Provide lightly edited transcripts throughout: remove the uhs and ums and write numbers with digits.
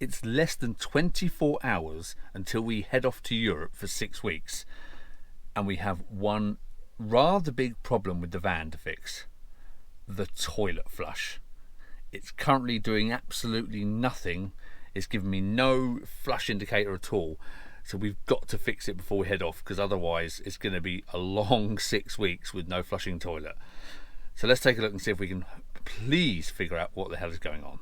It's less than 24 hours until we head off to Europe for 6 weeks, and we have one rather big problem with the van to fix: the toilet flush. It's currently doing absolutely nothing. It's giving me no flush indicator at all. So we've got to fix it before we head off, because otherwise it's going to be a long 6 weeks with no flushing toilet. So let's take a look and see if we can please figure out what the hell is going on.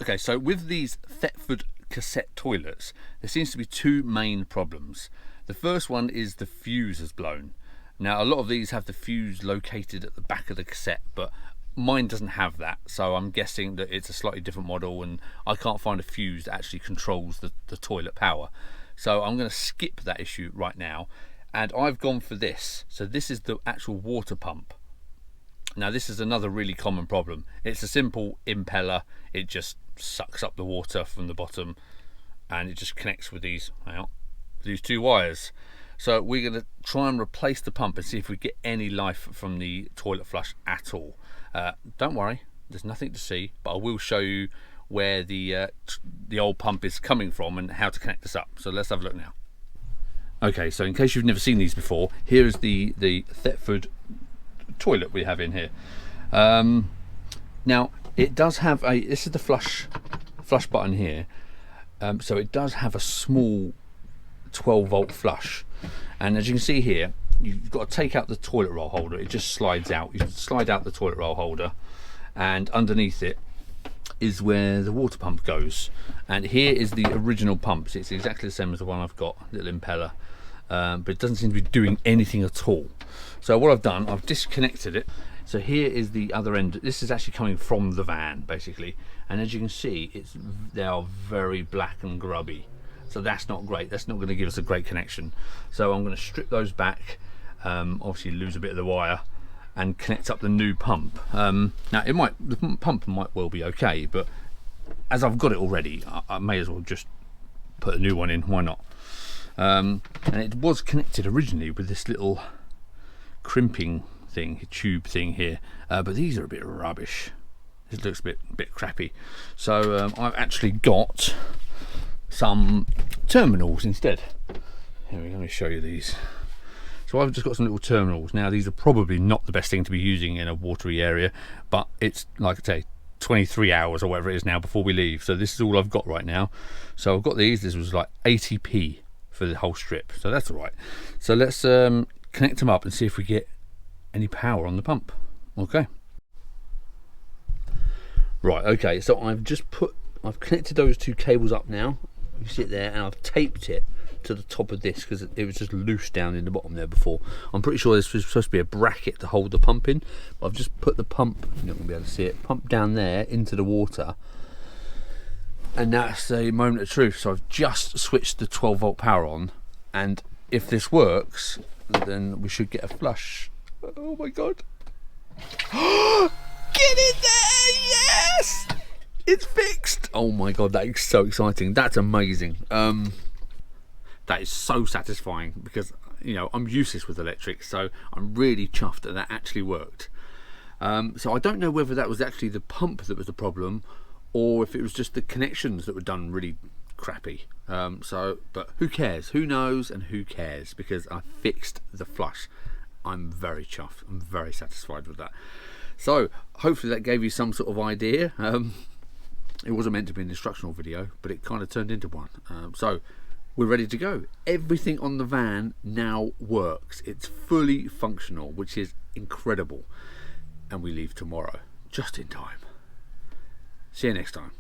Okay, so with these Thetford cassette toilets, there seems to be two main problems. The first one is the fuse has blown. Now, a lot of these have the fuse located at the back of the cassette, but mine doesn't have that, so I'm guessing that it's a slightly different model, and I can't find a fuse that actually controls the toilet power. So I'm going to skip that issue right now, and I've gone for this. So this is the actual water pump. Now, this is another really common problem. It's a simple impeller. It just sucks up the water from the bottom, and it just connects with these two wires. So we're going to try and replace the pump and see if we get any life from the toilet flush at all. Don't worry, there's nothing to see, but I will show you where the old pump is coming from and how to connect this up. So let's have a look now. Okay, so in case you've never seen these before, here is the Thetford toilet we have in here. Now it does have this is the flush button here. So it does have a small 12-volt flush, and as you can see here, you've got to take out the toilet roll holder. It just slides out. You slide out the toilet roll holder, and underneath it is where the water pump goes. And here is the original pump. So it's exactly the same as the one I've got, little impeller, but it doesn't seem to be doing anything at all. So what I've done, I've disconnected it. So here is the other end. This is actually coming from the van, basically, and as you can see, they are very black and grubby. So that's not great. That's not going to give us a great connection. So I'm going to strip those back, obviously lose a bit of the wire, and connect up the new pump. Now the pump might well be okay, but as I've got it already, I may as well just put a new one in. Why not? And it was connected originally with this little crimping thing, tube thing here, but these are a bit rubbish. This looks a bit crappy. So I've actually got some terminals instead. Here we go, let me show you these. So I've just got some little terminals. Now, these are probably not the best thing to be using in a watery area, but it's, like I say, 23 hours or whatever it is now before we leave. So this is all I've got right now. So I've got these. This was like 80p for the whole strip, so that's all right. So let's connect them up and see if we get any power on the pump. Okay. Right, okay, so I've connected those two cables up now. You see it there, and I've taped it to the top of this because it was just loose down in the bottom there before. I'm pretty sure this was supposed to be a bracket to hold the pump in, but I've just put the pump, you're not going to be able to see it, pump down there into the water, and that's a moment of truth. So I've just switched the 12-volt power on, and if this works, then we should get a flush. Oh my god. Get in there! Yes! It's fixed! Oh my god, that is so exciting. That's amazing. That is so satisfying because, you know, I'm useless with electrics, so I'm really chuffed that actually worked. So I don't know whether that was actually the pump that was the problem, or if it was just the connections that were done really crappy. But who cares? Who knows and who cares? Because I fixed the flush. I'm very chuffed. I'm very satisfied with that. So hopefully that gave you some sort of idea. It wasn't meant to be an instructional video, but it kind of turned into one. So we're ready to go. Everything on the van now works. It's fully functional, which is incredible. And we leave tomorrow, just in time. See you next time.